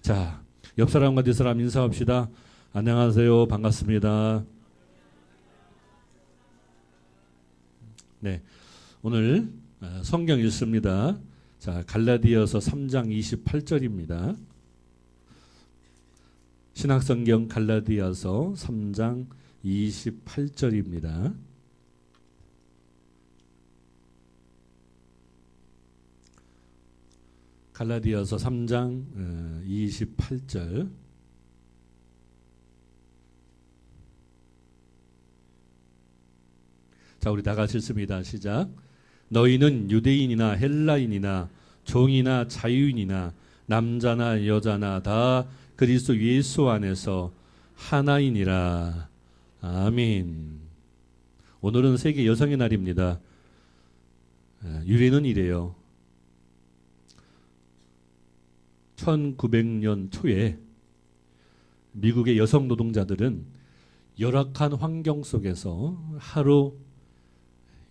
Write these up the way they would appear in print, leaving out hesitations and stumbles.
자, 옆 사람과 뒷 사람 인사합시다. 안녕하세요. 반갑습니다. 네, 오늘 성경 읽습니다. 자, 갈라디아서 3장 28절입니다. 신학성경 갈라디아서 3장 28절입니다. 갈라디아서 3장 28절. 자, 우리 다 같이 읽습니다. 시작. 너희는 유대인이나 헬라인이나 종이나 자유인이나 남자나 여자나 다 그리스도 예수 안에서 하나이니라. 아멘. 오늘은 세계 여성의 날입니다. 유래는 이래요. 1900년 초에 미국의 여성 노동자들은 열악한 환경 속에서 하루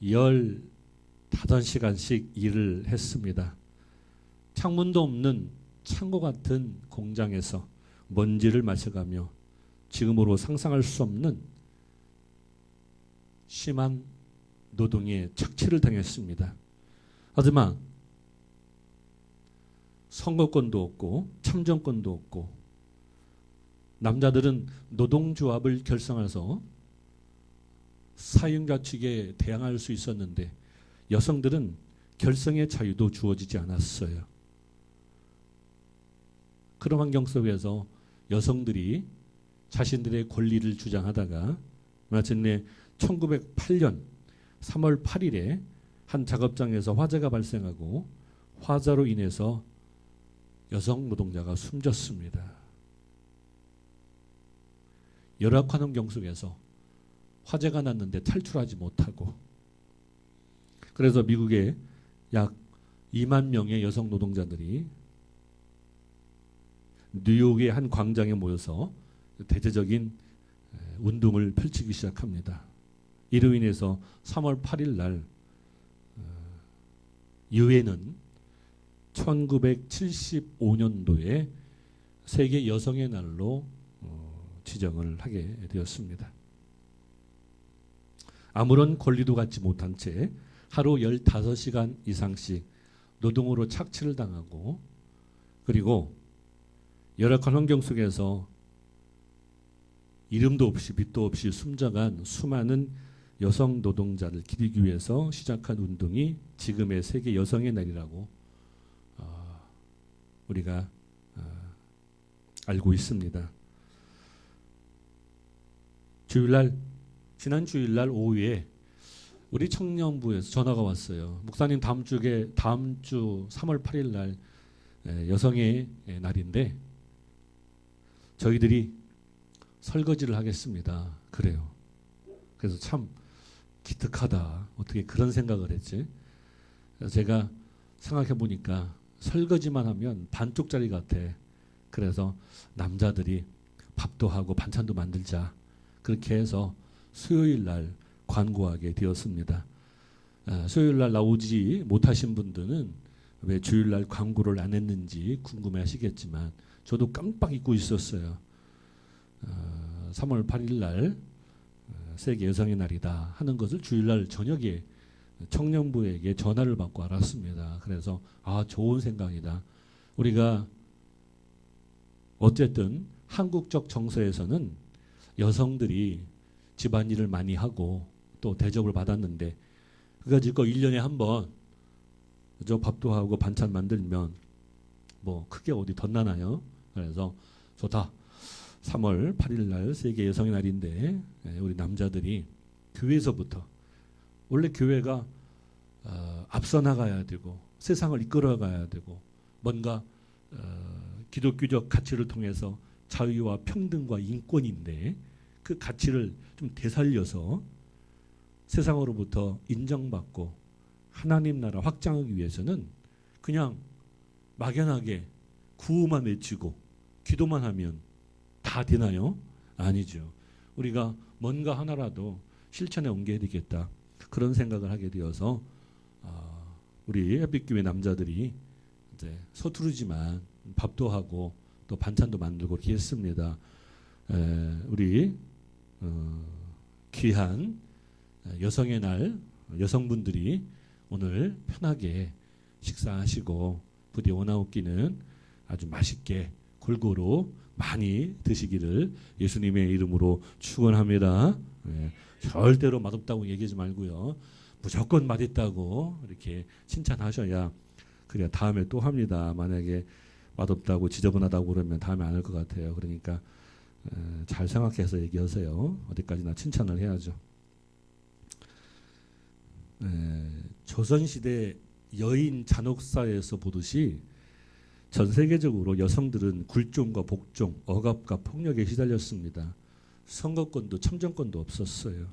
15시간씩 일을 했습니다. 창문도 없는 창고 같은 공장에서 먼지를 마셔가며 지금으로 상상할 수 없는 심한 노동에 착취를 당했습니다. 하지만 선거권도 없고 참정권도 없고 남자들은 노동조합을 결성해서 사회가축에 대항할 수 있었는데 여성들은 결성의 자유도 주어지지 않았어요. 그런 환경 속에서 여성들이 자신들의 권리를 주장하다가 마침내 1908년 3월 8일에 한 작업장에서 화재가 발생하고 화재로 인해서 여성 노동자가 숨졌습니다. 열악한 환경 속에서 화재가 났는데 탈출하지 못하고, 그래서 미국에 약 2만 명의 여성 노동자들이 뉴욕의 한 광장에 모여서 대대적인 운동을 펼치기 시작합니다. 이로 인해서 3월 8일 날 유엔은 1975년도에 세계 여성의 날로 지정을 하게 되었습니다. 아무런 권리도 갖지 못한 채 하루 15시간 이상씩 노동으로 착취를 당하고, 그리고 열악한 환경 속에서 이름도 없이 빛도 없이 숨져간 수많은 여성 노동자를 기리기 위해서 시작한 운동이 지금의 세계 여성의 날이라고 우리가 알고 있습니다. 지난 주일날 오후에 우리 청년부에서 전화가 왔어요. 목사님, 다음 주 3월 8일 날 여성의 날인데 저희들이 설거지를 하겠습니다. 그래요. 그래서 참 기특하다. 어떻게 그런 생각을 했지? 그래서 제가 생각해 보니까 설거지만 하면 반쪽짜리 같아. 그래서 남자들이 밥도 하고 반찬도 만들자. 그렇게 해서 수요일 날 관고하게 되었습니다. 수요일 날 나오지 못하신 분들은 왜 주일 날 광고를 안 했는지 궁금해 하시겠지만 저도 깜빡 잊고 있었어요. 3월 8일 날 세계 여성의 날이다 하는 것을 주일 날 저녁에 청년부에게 전화를 받고 알았습니다. 그래서 좋은 생각이다. 우리가 어쨌든 한국적 정서에서는 여성들이 집안일을 많이 하고 또 대접을 받았는데 그가지고 1년에 한 번 저 밥도 하고 반찬 만들면 뭐 크게 어디 덧나나요? 그래서 좋다. 3월 8일 날 세계 여성의 날인데 우리 남자들이 교회에서부터, 원래 교회가 앞서 나가야 되고 세상을 이끌어 가야 되고 뭔가 기독교적 가치를 통해서 자유와 평등과 인권인데 그 가치를 좀 되살려서 세상으로부터 인정받고 하나님 나라 확장하기 위해서는 그냥 막연하게 구호만 외치고 기도만 하면 다 되나요? 아니죠. 우리가 뭔가 하나라도 실천에 옮겨야 되겠다. 그런 생각을 하게 되어서 우리 햇빛교회 남자들이 이제 서투르지만 밥도 하고 또 반찬도 만들고 이렇게 했습니다. 우리 귀한 여성의 날 여성분들이 오늘 편하게 식사하시고 부디 원하옵기는 아주 맛있게 골고루 많이 드시기를 예수님의 이름으로 축원합니다. 절대로 맛없다고 얘기하지 말고요. 무조건 맛있다고 이렇게 칭찬하셔야 그래야 다음에 또 합니다. 만약에 맛없다고 지저분하다고 그러면 다음에 안 할 것 같아요. 그러니까 잘 생각해서 얘기하세요. 어디까지나 칭찬을 해야죠. 조선시대 여인 잔혹사에서 보듯이 전 세계적으로 여성들은 굴종과 복종, 억압과 폭력에 시달렸습니다. 선거권도 참정권도 없었어요.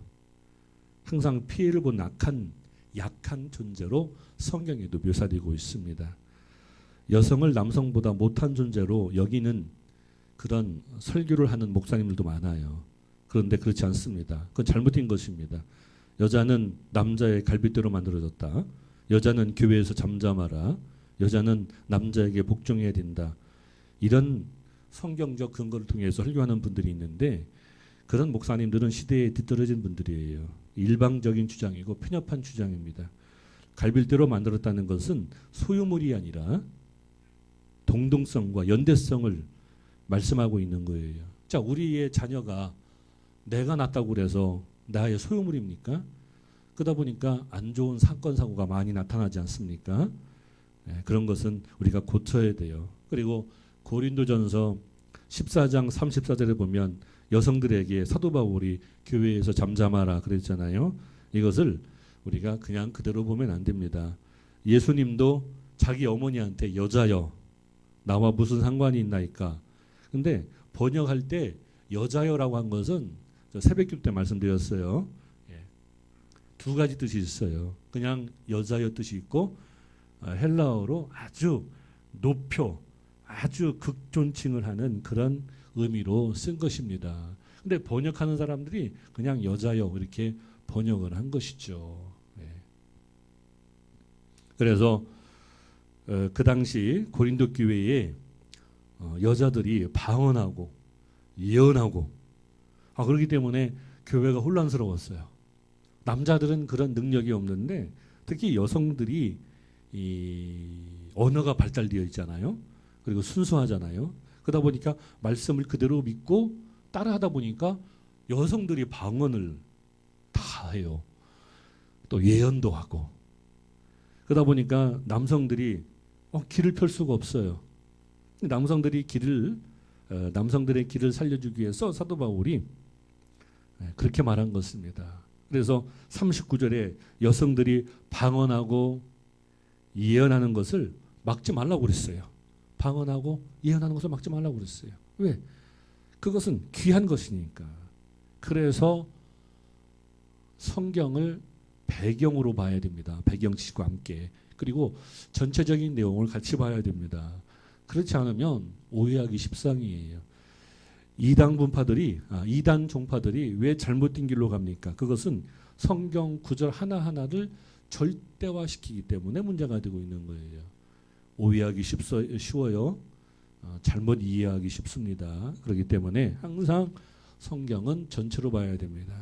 항상 피해를 본 약한 존재로 성경에도 묘사되고 있습니다. 여성을 남성보다 못한 존재로 여기는 그런 설교를 하는 목사님들도 많아요. 그런데 그렇지 않습니다. 그건 잘못된 것입니다. 여자는 남자의 갈빗대로 만들어졌다. 여자는 교회에서 잠잠하라. 여자는 남자에게 복종해야 된다. 이런 성경적 근거를 통해서 설교하는 분들이 있는데 그런 목사님들은 시대에 뒤떨어진 분들이에요. 일방적인 주장이고 편협한 주장입니다. 갈빗대로 만들었다는 것은 소유물이 아니라 동등성과 연대성을 말씀하고 있는 거예요. 자, 우리의 자녀가 내가 낳았다고 그래서 나의 소유물입니까? 그러다 보니까 안 좋은 사건 사고가 많이 나타나지 않습니까? 그런 것은 우리가 고쳐야 돼요. 그리고 고린도전서 14장 34절에 보면 여성들에게 사도 바울이 교회에서 잠잠하라 그랬잖아요. 이것을 우리가 그냥 그대로 보면 안 됩니다. 예수님도 자기 어머니한테 여자여 나와 무슨 상관이 있나이까. 근데 번역할 때 여자여라고 한 것은 새벽기도 때 말씀드렸어요. 두 가지 뜻이 있어요. 그냥 여자여 뜻이 있고 헬라어로 아주 높여 아주 극존칭을 하는 그런 의미로 쓴 것입니다. 근데 번역하는 사람들이 그냥 여자여 이렇게 번역을 한 것이죠. 그래서 그 당시 고린도 교회에 여자들이 방언하고 예언하고 그렇기 때문에 교회가 혼란스러웠어요. 남자들은 그런 능력이 없는데 특히 여성들이 이 언어가 발달되어 있잖아요. 그리고 순수하잖아요. 그러다 보니까 말씀을 그대로 믿고 따라하다 보니까 여성들이 방언을 다 해요. 또 예언도 하고. 그러다 보니까 남성들이 길을 펼 수가 없어요. 남성들의 길을 살려주기 위해서 사도 바울이 그렇게 말한 것입니다. 그래서 39절에 여성들이 방언하고 예언하는 것을 막지 말라고 그랬어요. 방언하고 예언하는 것을 막지 말라고 그랬어요. 왜? 그것은 귀한 것이니까. 그래서 성경을 배경으로 봐야 됩니다. 배경 지식과 함께. 그리고 전체적인 내용을 같이 봐야 됩니다. 그렇지 않으면 오해하기 십상이에요. 이단 종파들이 왜 잘못된 길로 갑니까? 그것은 성경 구절 하나하나를 절대화시키기 때문에 문제가 되고 있는 거예요. 오해하기 쉬워요. 잘못 이해하기 쉽습니다. 그렇기 때문에 항상 성경은 전체로 봐야 됩니다.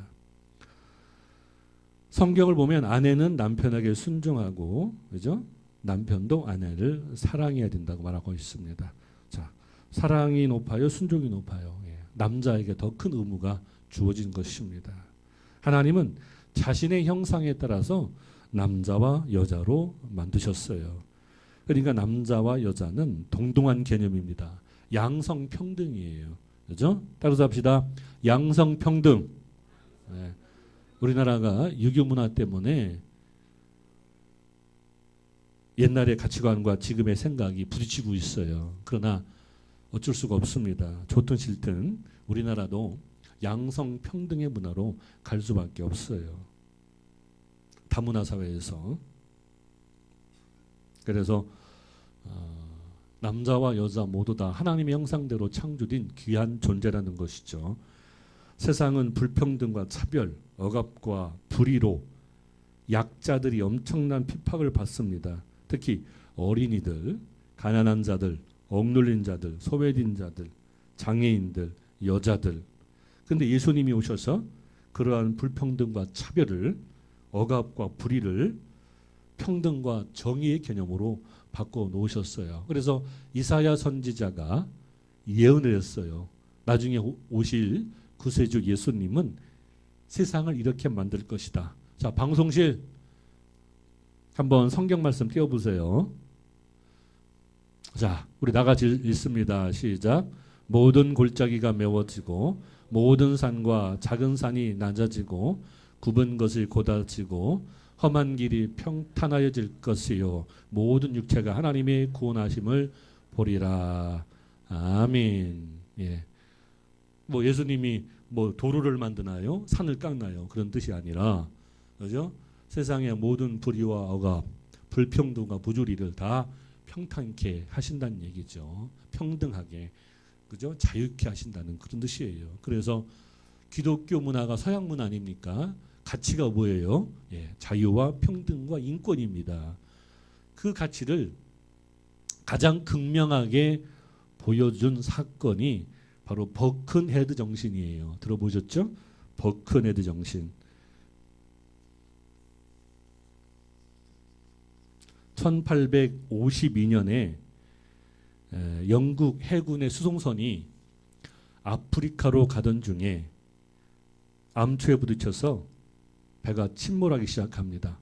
성경을 보면 아내는 남편에게 순종하고, 그죠? 남편도 아내를 사랑해야 된다고 말하고 있습니다. 자, 사랑이 높아요, 순종이 높아요. 남자에게 더 큰 의무가 주어진 것입니다. 하나님은 자신의 형상에 따라서 남자와 여자로 만드셨어요. 그러니까 남자와 여자는 동등한 개념입니다. 양성평등이에요. 그죠? 따라서 합시다. 양성평등. 우리나라가 유교문화 때문에 옛날의 가치관과 지금의 생각이 부딪히고 있어요. 그러나 어쩔 수가 없습니다. 좋든 싫든 우리나라도 양성평등의 문화로 갈 수밖에 없어요. 다문화 사회에서. 그래서 남자와 여자 모두 다 하나님의 형상대로 창조된 귀한 존재라는 것이죠. 세상은 불평등과 차별, 억압과 불의로 약자들이 엄청난 핍박을 받습니다. 특히 어린이들, 가난한 자들, 억눌린 자들, 소외된 자들, 장애인들, 여자들. 근데 예수님이 오셔서 그러한 불평등과 차별을, 억압과 불의를 평등과 정의의 개념으로 바꿔 놓으셨어요. 그래서 이사야 선지자가 예언을 했어요. 나중에 오실 구세주 예수님은 세상을 이렇게 만들 것이다. 자, 방송실 한번 성경 말씀 띄워보세요. 자, 우리 나같이 읽습니다. 시작. 모든 골짜기가 메워지고 모든 산과 작은 산이 낮아지고 굽은 것이 곧아지고 험한 길이 평탄하여질 것이요 모든 육체가 하나님의 구원하심을 보리라. 아멘. 예. 뭐 예수님이 뭐 도로를 만드나요? 산을 깎나요? 그런 뜻이 아니라, 그죠? 세상의 모든 불의와 억압, 불평등과 부조리를 다 평탄케 하신다는 얘기죠. 평등하게, 그죠? 자유케 하신다는 그런 뜻이에요. 그래서 기독교 문화가 서양 문화 아닙니까? 가치가 뭐예요? 예, 자유와 평등과 인권입니다. 그 가치를 가장 극명하게 보여준 사건이 바로 버큰헤드 정신이에요. 들어보셨죠? 버큰헤드 정신. 1852년에 영국 해군의 수송선이 아프리카로 가던 중에 암초에 부딪혀서 배가 침몰하기 시작합니다.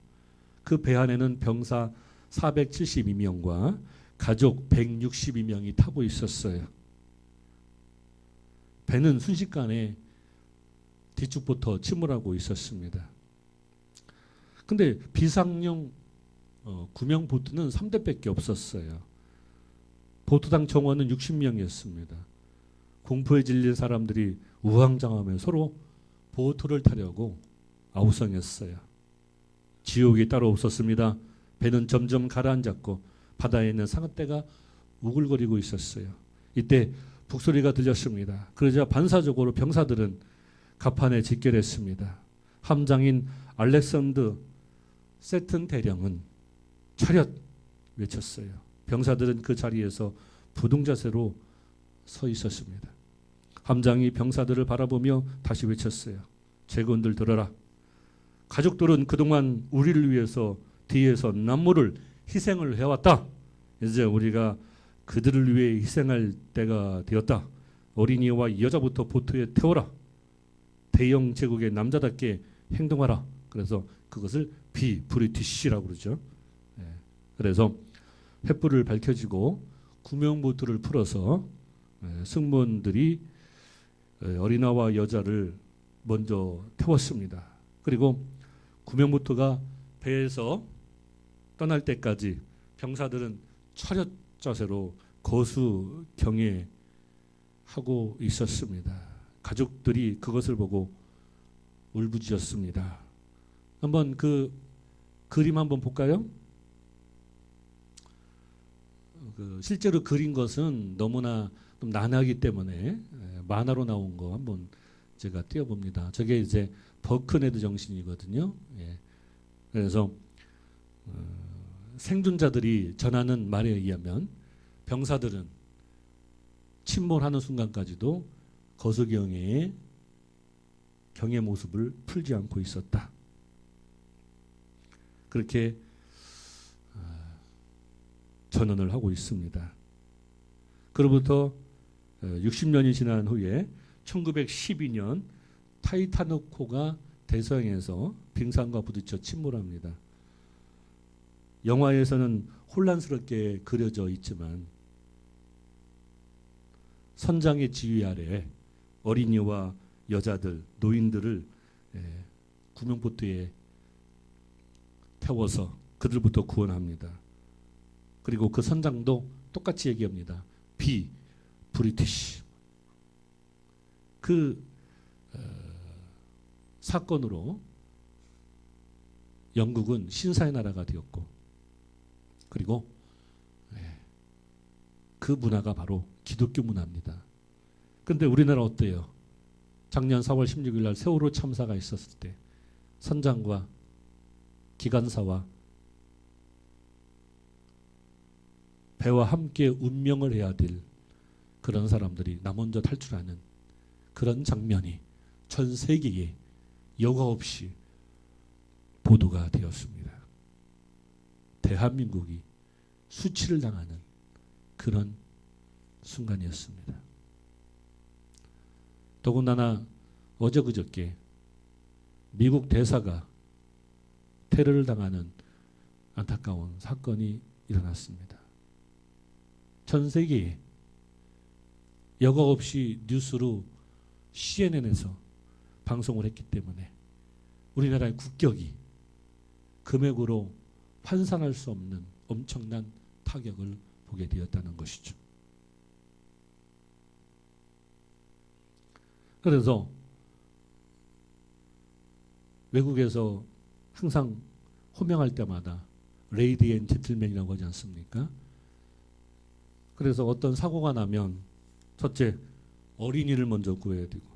그 배 안에는 병사 472명과 가족 162명이 타고 있었어요. 배는 순식간에 뒤쪽부터 침몰하고 있었습니다. 근데 비상용 구명 보트는 3대밖에 없었어요. 보트당 정원은 60명이었습니다. 공포에 질린 사람들이 우왕좌왕하며 서로 보트를 타려고 아우성했어요. 지옥이 따로 없었습니다. 배는 점점 가라앉았고 바다에 있는 상어떼가 우글거리고 있었어요. 이때 북소리가 들렸습니다. 그러자 반사적으로 병사들은 갑판에 집결했습니다. 함장인 알렉산더 세튼 대령은 차렷 외쳤어요. 병사들은 그 자리에서 부동자세로 서 있었습니다. 함장이 병사들을 바라보며 다시 외쳤어요. 제군들 들어라. 가족들은 그동안 우리를 위해서 뒤에서 남모를 희생을 해왔다. 이제 우리가 그들을 위해 희생할 때가 되었다. 어린이와 여자부터 보트에 태워라. 대영 제국의 남자답게 행동하라. 그래서 그것을 비브리티시라고 그러죠. 그래서 횃불을 밝혀지고 구명보트를 풀어서 승무원들이 어린아와 여자를 먼저 태웠습니다. 그리고 구명보트가 배에서 떠날 때까지 병사들은 차렷 자세로 거수 경애하고 있었습니다. 가족들이 그것을 보고 울부짖었습니다. 한번 그 그림 한번 볼까요? 실제로 그린 것은 너무나 좀 난하기 때문에 만화로 나온 거 한번 제가 띄워봅니다. 저게 이제 버큰헤드 정신이거든요. 예. 그래서 생존자들이 전하는 말에 의하면 병사들은 침몰하는 순간까지도 거수경애의 경의 모습을 풀지 않고 있었다. 그렇게 전언을 하고 있습니다. 그로부터 60년이 지난 후에 1912년 타이타닉호가 대서양에서 빙산과 부딪혀 침몰합니다. 영화에서는 혼란스럽게 그려져 있지만 선장의 지휘 아래 어린이와 여자들, 노인들을 구명보트에 태워서 그들부터 구원합니다. 그리고 그 선장도 똑같이 얘기합니다. 브리티시. 그 사건으로 영국은 신사의 나라가 되었고, 그리고 그 문화가 바로 기독교 문화입니다. 그런데 우리나라 어때요? 작년 4월 16일 날 세월호 참사가 있었을 때 선장과 기관사와 배와 함께 운명을 해야 될 그런 사람들이 나 먼저 탈출하는 그런 장면이 전 세계에 여과 없이 보도가 되었습니다. 대한민국이 수치를 당하는 그런 순간이었습니다. 더군다나 어제 그저께 미국 대사가 테러를 당하는 안타까운 사건이 일어났습니다. 전 세계에 여과 없이 뉴스로 CNN에서 방송을 했기 때문에 우리나라의 국격이 금액으로 환산할 수 없는 엄청난 타격을 보게 되었다는 것이죠. 그래서 외국에서 항상 호명할 때마다 레이디 앤 젠틀맨이라고 하지 않습니까? 그래서 어떤 사고가 나면 첫째, 어린이를 먼저 구해야 되고,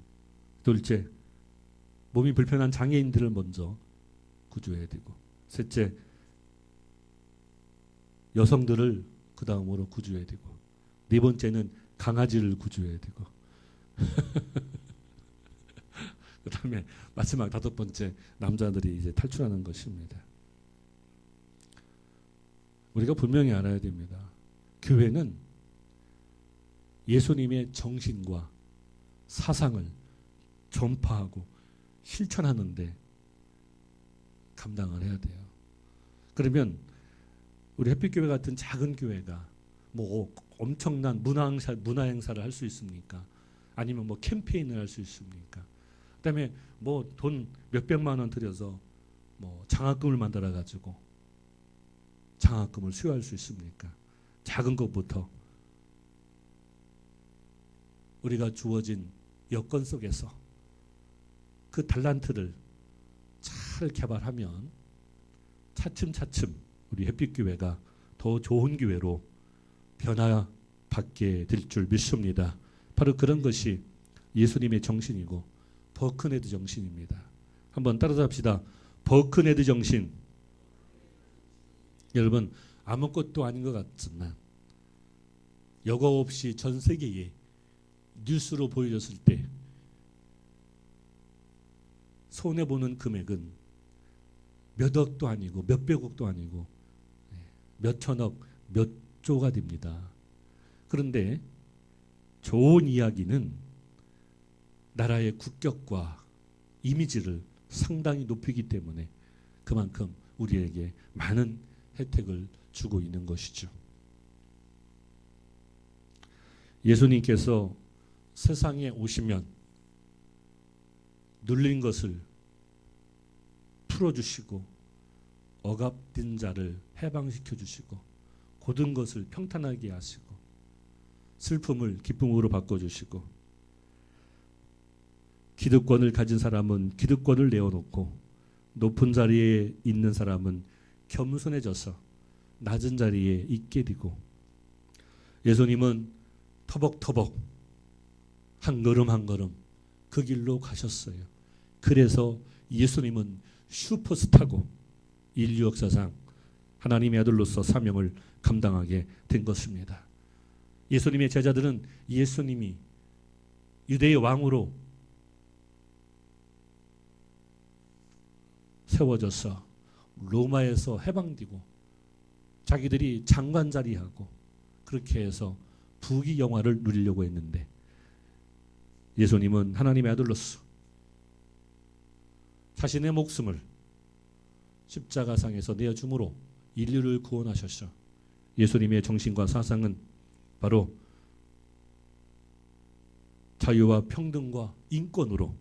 둘째, 몸이 불편한 장애인들을 먼저 구조해야 되고, 셋째, 여성들을 그 다음으로 구조해야 되고, 네 번째는 강아지를 구조해야 되고, 그 다음에 마지막 다섯 번째 남자들이 이제 탈출하는 것입니다. 우리가 분명히 알아야 됩니다. 교회는 예수님의 정신과 사상을 전파하고 실천하는데 감당을 해야 돼요. 그러면 우리 햇빛교회 같은 작은 교회가 뭐 엄청난 문화 행사를 할 수 있습니까? 아니면 뭐 캠페인을 할 수 있습니까? 그다음에 뭐 돈 몇백만 원 들여서 뭐 장학금을 만들어 가지고 장학금을 수여할 수 있습니까? 작은 것부터 우리가 주어진 여건 속에서 그 달란트를 잘 개발하면 차츰차츰 우리 햇빛교회가 더 좋은 교회로 변화받게 될 줄 믿습니다. 바로 그런 것이 예수님의 정신이고 버크네드 정신입니다. 한번 따라서 합시다. 버크네드 정신. 여러분, 아무것도 아닌 것 같지만 여과 없이 전 세계에 뉴스로 보여졌을 때 손해보는 금액은 몇 억도 아니고 몇 백억도 아니고 몇 천억, 몇 조가 됩니다. 그런데 좋은 이야기는 나라의 국격과 이미지를 상당히 높이기 때문에 그만큼 우리에게 많은 혜택을 주고 있는 것이죠. 예수님께서 세상에 오시면 눌린 것을 풀어주시고 억압된 자를 해방시켜 주시고 고든 것을 평탄하게 하시고 슬픔을 기쁨으로 바꿔주시고 기득권을 가진 사람은 기득권을 내어놓고 높은 자리에 있는 사람은 겸손해져서 낮은 자리에 있게 되고 예수님은 터벅터벅 한 걸음 한 걸음 그 길로 가셨어요. 그래서 예수님은 슈퍼스타고 인류 역사상 하나님의 아들로서 사명을 감당하게 된 것입니다. 예수님의 제자들은 예수님이 유대의 왕으로 세워져서 로마에서 해방되고 자기들이 장관 자리하고 그렇게 해서 부귀 영화를 누리려고 했는데 예수님은 하나님의 아들로서 자신의 목숨을 십자가상에서 내어줌으로 인류를 구원하셨죠. 예수님의 정신과 사상은 바로 자유와 평등과 인권으로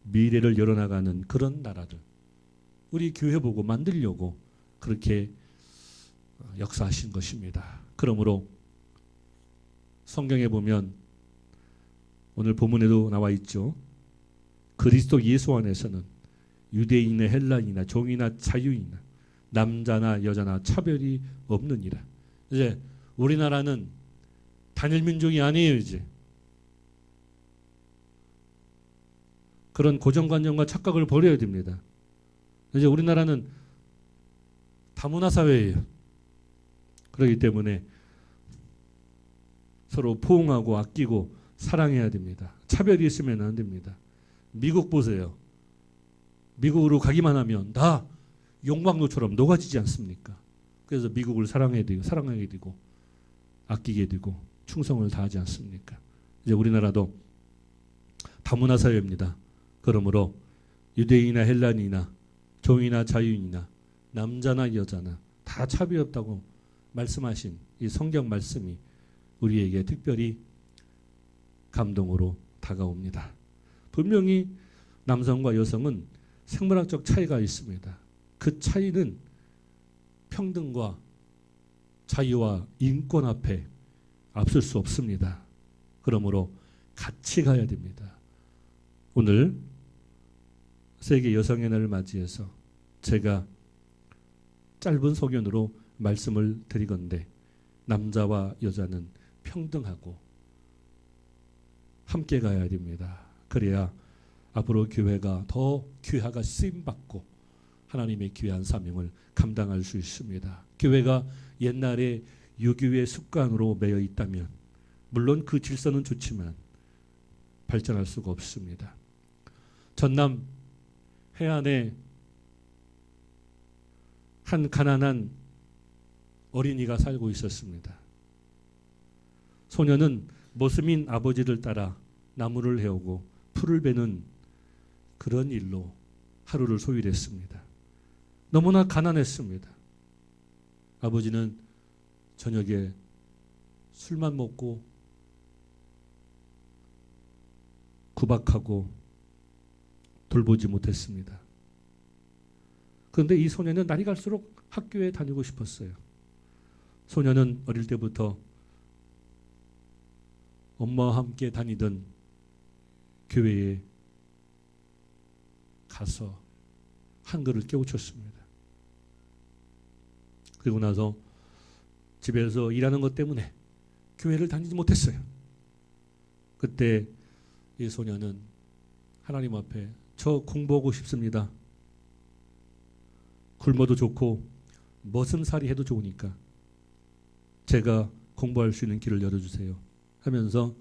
미래를 열어나가는 그런 나라를 우리 교회 보고 만들려고 그렇게 역사하신 것입니다. 그러므로 성경에 보면 오늘 본문에도 나와 있죠. 그리스도 예수 안에서는 유대인이나 헬라인이나 종이나 자유인이나 남자나 여자나 차별이 없느니라. 이제 우리나라는 단일 민족이 아니에요. 이제 그런 고정관념과 착각을 버려야 됩니다. 이제 우리나라는 다문화 사회예요. 그렇기 때문에 서로 포옹하고 아끼고 사랑해야 됩니다. 차별이 있으면 안 됩니다. 미국 보세요. 미국으로 가기만 하면 다 용광로처럼 녹아지지 않습니까? 그래서 미국을 사랑해야 되고 아끼게 되고 충성을 다하지 않습니까? 이제 우리나라도 다문화 사회입니다. 그러므로 유대인이나 헬라인이나 종이나 자유인이나 남자나 여자나 다 차별이 없다고 말씀하신 이 성경 말씀이 우리에게 특별히 감동으로 다가옵니다. 분명히 남성과 여성은 생물학적 차이가 있습니다. 그 차이는 평등과 자유와 인권 앞에 앞설 수 없습니다. 그러므로 같이 가야 됩니다. 오늘 세계 여성의 날을 맞이해서 제가 짧은 소견으로 말씀을 드리건대 남자와 여자는 평등하고 함께 가야 됩니다. 그래야 앞으로 교회가 더 귀하가 쓰임받고 하나님의 귀한 사명을 감당할 수 있습니다. 교회가 옛날에 유교의 습관으로 매여 있다면 물론 그 질서는 좋지만 발전할 수가 없습니다. 전남 해안에 한 가난한 어린이가 살고 있었습니다. 소녀는 모습인 아버지를 따라 나무를 헤우고 풀을 베는 그런 일로 하루를 소일했습니다. 너무나 가난했습니다. 아버지는 저녁에 술만 먹고 구박하고 돌보지 못했습니다. 그런데 이 소녀는 날이 갈수록 학교에 다니고 싶었어요. 소녀는 어릴 때부터 엄마와 함께 다니던 교회에 가서 한글을 깨우쳤습니다. 그리고 나서 집에서 일하는 것 때문에 교회를 다니지 못했어요. 그때 이 소녀는 하나님 앞에 저 공부하고 싶습니다. 굶어도 좋고 머슴살이 해도 좋으니까 제가 공부할 수 있는 길을 열어주세요 하면서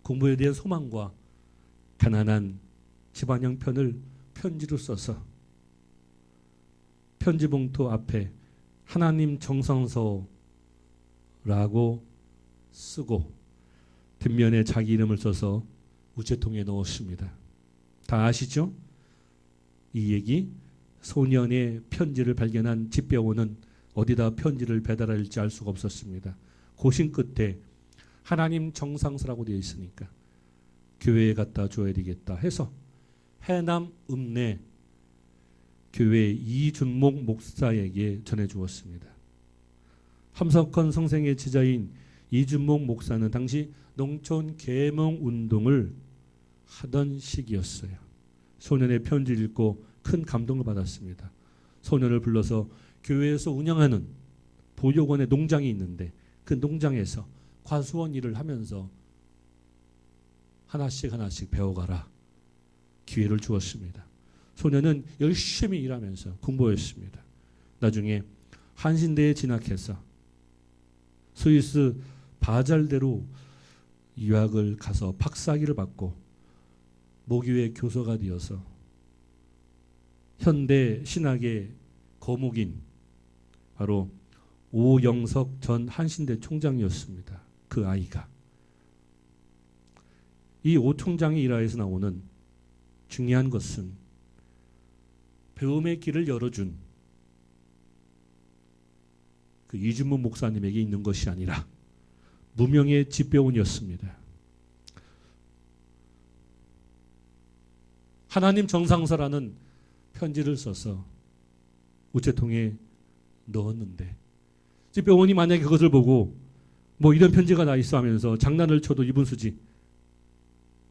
공부에 대한 소망과 가난한 집안 형편을 편지로 써서 편지 봉투 앞에 하나님 정성서라고 쓰고 뒷면에 자기 이름을 써서 우체통에 넣었습니다. 다 아시죠? 이 얘기, 소년의 편지를 발견한 집배원은 어디다 편지를 배달할지 알 수가 없었습니다. 고심 끝에 하나님 정상서라고 되어 있으니까 교회에 갖다 줘야 되겠다 해서 해남 읍내 교회 이준목 목사에게 전해주었습니다. 함석헌 성생의 제자인 이준목 목사는 당시 농촌 계몽 운동을 하던 시기였어요. 소년의 편지를 읽고 큰 감동을 받았습니다. 소년을 불러서 교회에서 운영하는 보육원의 농장이 있는데 그 농장에서 과수원 일을 하면서 하나씩 배워가라 기회를 주었습니다. 소년은 열심히 일하면서 공부했습니다. 나중에 한신대에 진학해서 스위스 바잘대로 유학을 가서 박사학위를 받고 모교의 교수가 되어서 현대 신학의 거목인 바로 오영석 전 한신대 총장이었습니다. 그 아이가. 이 오 총장의 일화에서 나오는 중요한 것은 배움의 길을 열어준 그 이준문 목사님에게 있는 것이 아니라 무명의 집배원이었습니다. 하나님 정상서라는 편지를 써서 우체통에 넣었는데 집배원이 만약에 그것을 보고 뭐 이런 편지가 나 있어 하면서 장난을 쳐도 이분 수지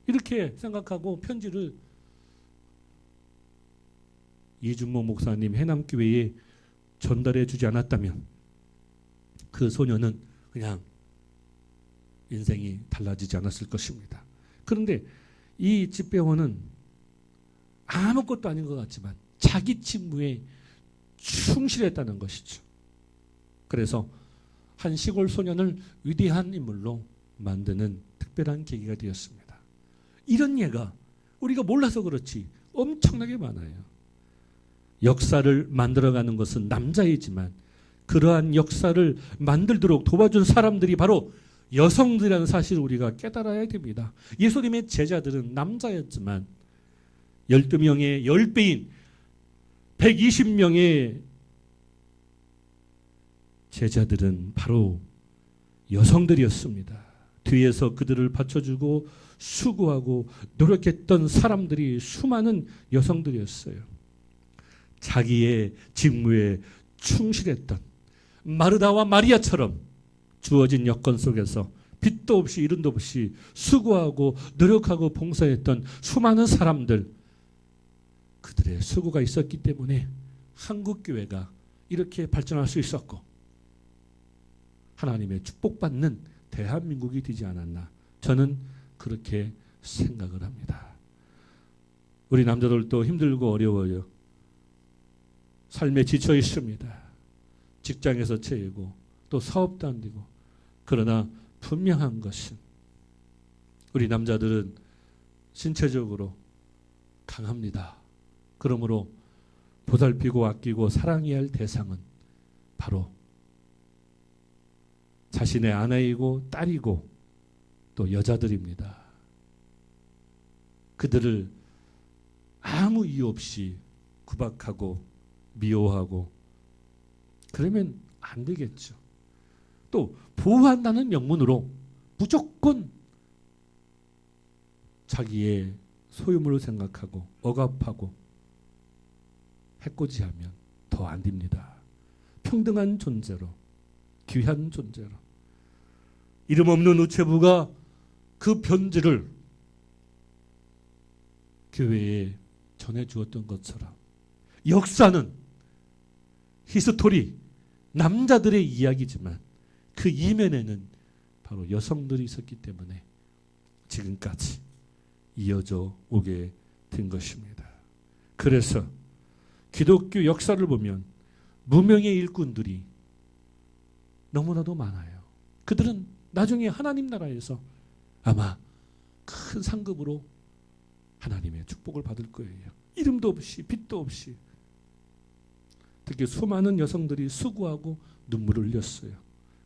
이렇게 생각하고 편지를 이준모 목사님 해남교회에 전달해 주지 않았다면 그 소녀는 그냥 인생이 달라지지 않았을 것입니다. 그런데 이 집배원은 아무것도 아닌 것 같지만 자기 직무에 충실했다는 것이죠. 그래서 한 시골 소년을 위대한 인물로 만드는 특별한 계기가 되었습니다. 이런 예가 우리가 몰라서 그렇지 엄청나게 많아요. 역사를 만들어가는 것은 남자이지만 그러한 역사를 만들도록 도와준 사람들이 바로 여성들이라는 사실을 우리가 깨달아야 됩니다. 예수님의 제자들은 남자였지만 12명의 10배인 120명의 제자들은 바로 여성들이었습니다. 뒤에서 그들을 받쳐주고 수고하고 노력했던 사람들이 수많은 여성들이었어요. 자기의 직무에 충실했던 마르다와 마리아처럼 주어진 여건 속에서 빚도 없이 이른도 없이 수고하고 노력하고 봉사했던 수많은 사람들, 그들의 수고가 있었기 때문에 한국교회가 이렇게 발전할 수 있었고 하나님의 축복받는 대한민국이 되지 않았나, 저는 그렇게 생각을 합니다. 우리 남자들도 힘들고 어려워요. 삶에 지쳐 있습니다. 직장에서 채이고 또 사업도 안 되고. 그러나 분명한 것은 우리 남자들은 신체적으로 강합니다. 그러므로 보살피고 아끼고 사랑해야 할 대상은 바로 자신의 아내이고 딸이고 또 여자들입니다. 그들을 아무 이유 없이 구박하고 미워하고 그러면 안 되겠죠. 또 보호한다는 명분으로 무조건 자기의 소유물을 생각하고 억압하고 해코지하면 더 안 됩니다. 평등한 존재로, 귀한 존재로, 이름 없는 우체부가 그 편지를 교회에 전해주었던 것처럼 역사는 히스토리, 남자들의 이야기지만 그 이면에는 바로 여성들이 있었기 때문에 지금까지 이어져 오게 된 것입니다. 그래서 기독교 역사를 보면 무명의 일꾼들이 너무나도 많아요. 그들은 나중에 하나님 나라에서 아마 큰 상급으로 하나님의 축복을 받을 거예요. 이름도 없이 빚도 없이. 특히 수많은 여성들이 수고하고 눈물을 흘렸어요.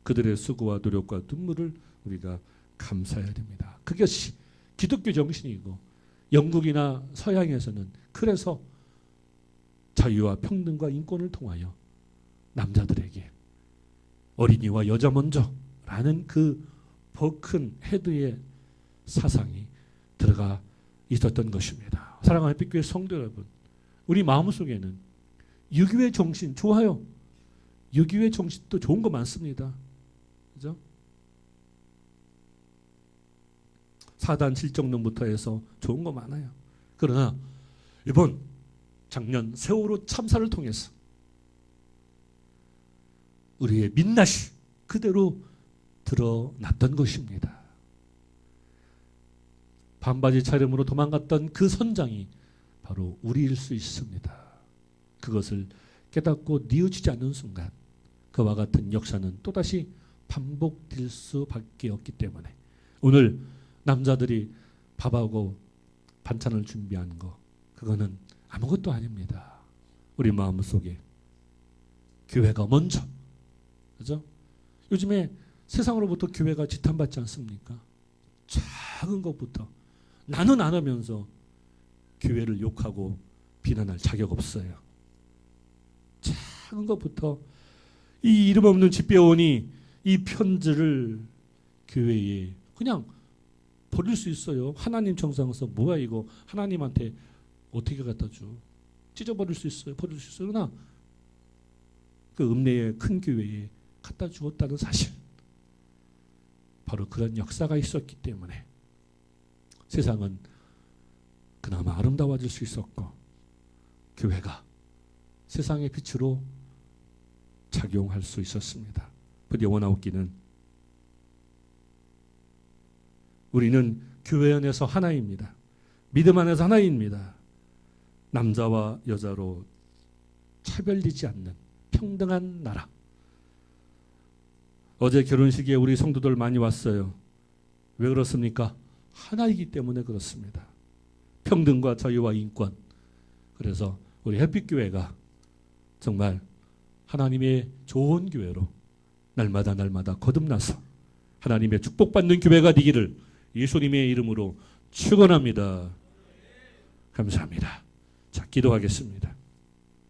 그들의 수고와 노력과 눈물을 우리가 감사해야 됩니다. 그것이 기독교 정신이고, 영국이나 서양에서는 그래서 자유와 평등과 인권을 통하여 남자들에게 어린이와 여자 먼저라는 그 더 큰 헤드의 사상이 들어가 있었던 것입니다. 사랑하는 햇빛교회 성도 여러분, 우리 마음속에는 유교의 정신 좋아요. 유교의 정신도 좋은 거 많습니다. 그죠? 사단 칠정론부터 해서 좋은 거 많아요. 그러나 이번 작년 세월호 참사를 통해서 우리의 민낯이 그대로 드러났던 것입니다. 반바지 차림으로 도망갔던 그 선장이 바로 우리일 수 있습니다. 그것을 깨닫고 뉘어지지 않는 순간 그와 같은 역사는 또다시 반복될 수밖에 없기 때문에 오늘 남자들이 밥하고 반찬을 준비한 거, 그거는 아무것도 아닙니다. 우리 마음속에 교회가 먼저, 그죠? 요즘에 세상으로부터 교회가 지탄받지 않습니까? 작은 것부터 나는 안 하면서 교회를 욕하고 비난할 자격 없어요. 작은 것부터 이 이름 없는 집배원이 이 편지를 교회에 그냥 버릴 수 있어요. 하나님 정상에서 뭐야 이거 하나님한테 어떻게 갖다 줘? 찢어버릴 수 있어요. 버릴 수 있어요. 그러나 그 읍내의 큰 교회에 갖다 주었다는 사실, 바로 그런 역사가 있었기 때문에 세상은 그나마 아름다워질 수 있었고 교회가 세상의 빛으로 작용할 수 있었습니다. 부디 원하옵기는 우리는 교회 안에서 하나입니다. 믿음 안에서 하나입니다. 남자와 여자로 차별되지 않는 평등한 나라. 어제 결혼식에 우리 성도들 많이 왔어요. 왜 그렇습니까? 하나이기 때문에 그렇습니다. 평등과 자유와 인권. 그래서 우리 햇빛교회가 정말 하나님의 좋은 교회로 날마다 거듭나서 하나님의 축복받는 교회가 되기를 예수님의 이름으로 축원합니다. 감사합니다. 자, 기도하겠습니다.